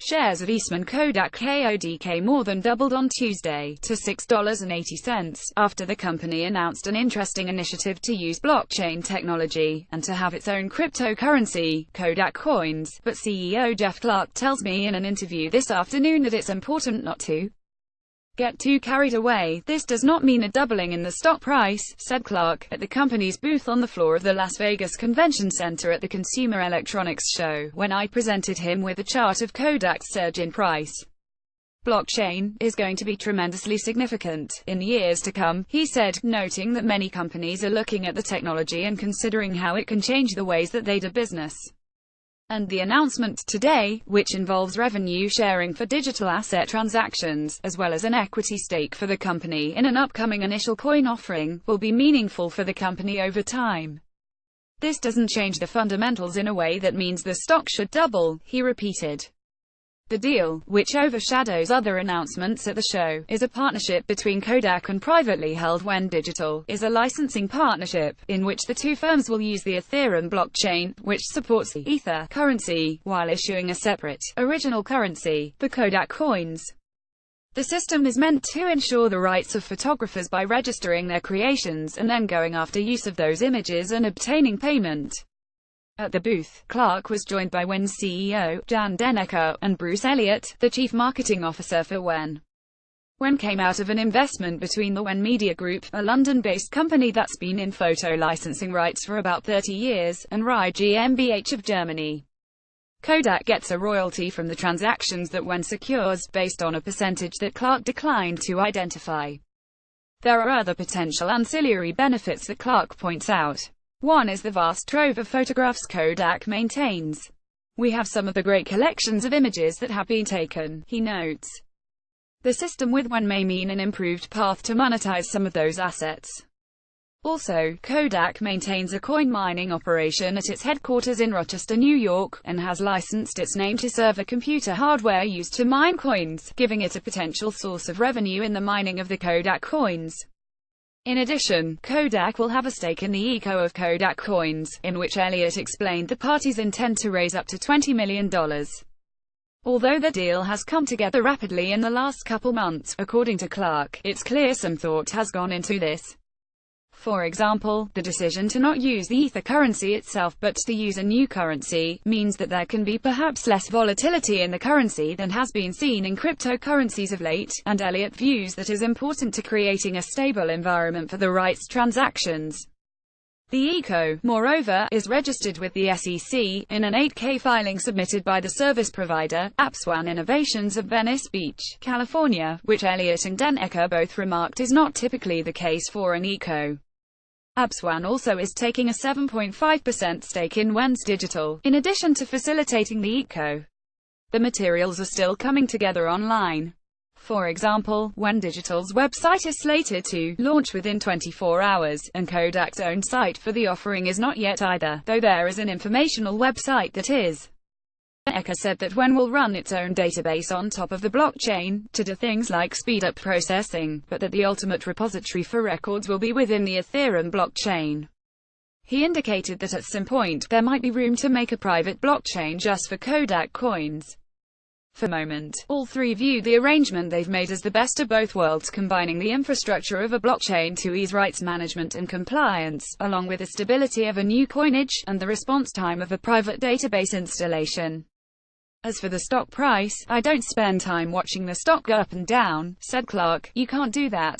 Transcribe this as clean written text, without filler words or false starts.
Shares of Eastman Kodak Kodk more than doubled on Tuesday, to $6.80, after the company announced an interesting initiative to use blockchain technology, and to have its own cryptocurrency, Kodak Coins, but CEO Jeff Clark tells me in an interview this afternoon that it's important not to get too carried away. This does not mean a doubling in the stock price, said Clark, at the company's booth on the floor of the Las Vegas Convention Center at the Consumer Electronics Show, when I presented him with a chart of Kodak's surge in price. Blockchain is going to be tremendously significant in the years to come, he said, noting that many companies are looking at the technology and considering how it can change the ways that they do business. And the announcement today, which involves revenue sharing for digital asset transactions, as well as an equity stake for the company in an upcoming initial coin offering, will be meaningful for the company over time. This doesn't change the fundamentals in a way that means the stock should double, he repeated. The deal, which overshadows other announcements at the show, is a partnership between Kodak and privately held When Digital, is a licensing partnership, in which the two firms will use the Ethereum blockchain, which supports the Ether currency, while issuing a separate, original currency, the Kodak Coins. The system is meant to ensure the rights of photographers by registering their creations, and then going after use of those images and obtaining payment. At the booth, Clark was joined by Wen's CEO, Jan Denneker, and Bruce Elliott, the chief marketing officer for Wen. Wen came out of an investment between the Wen Media Group, a London-based company that's been in photo licensing rights for about 30 years, and RAI GmbH of Germany. Kodak gets a royalty from the transactions that Wen secures, based on a percentage that Clark declined to identify. There are other potential ancillary benefits that Clark points out. One is the vast trove of photographs Kodak maintains. We have some of the great collections of images that have been taken, he notes. The system with Wen may mean an improved path to monetize some of those assets. Also, Kodak maintains a coin mining operation at its headquarters in Rochester, New York, and has licensed its name to serve a computer hardware used to mine coins, giving it a potential source of revenue in the mining of the Kodak coins. In addition, Kodak will have a stake in the eco of Kodak Coins, in which Elliott explained the parties intend to raise up to $20 million. Although the deal has come together rapidly in the last couple months, according to Clark, it's clear some thought has gone into this. For example, the decision to not use the Ether currency itself but to use a new currency, means that there can be perhaps less volatility in the currency than has been seen in cryptocurrencies of late, and Elliott views that as important to creating a stable environment for the rights transactions. The ECO, moreover, is registered with the SEC, in an 8K filing submitted by the service provider, AppSwan Innovations of Venice Beach, California, which Elliott and Denneker both remarked is not typically the case for an ECO. AppSwan also is taking a 7.5% stake in When Digital, in addition to facilitating the ECO. The materials are still coming together online. For example, When Digital's website is slated to launch within 24 hours, and Kodak's own site for the offering is not yet either, though there is an informational website that is. Denneker said that Wen will run its own database on top of the blockchain, to do things like speed up processing, but that the ultimate repository for records will be within the Ethereum blockchain. He indicated that at some point, there might be room to make a private blockchain just for Kodak coins. For the moment, all three view the arrangement they've made as the best of both worlds, combining the infrastructure of a blockchain to ease rights management and compliance, along with the stability of a new coinage, and the response time of a private database installation. As for the stock price, I don't spend time watching the stock go up and down, said Clark. You can't do that.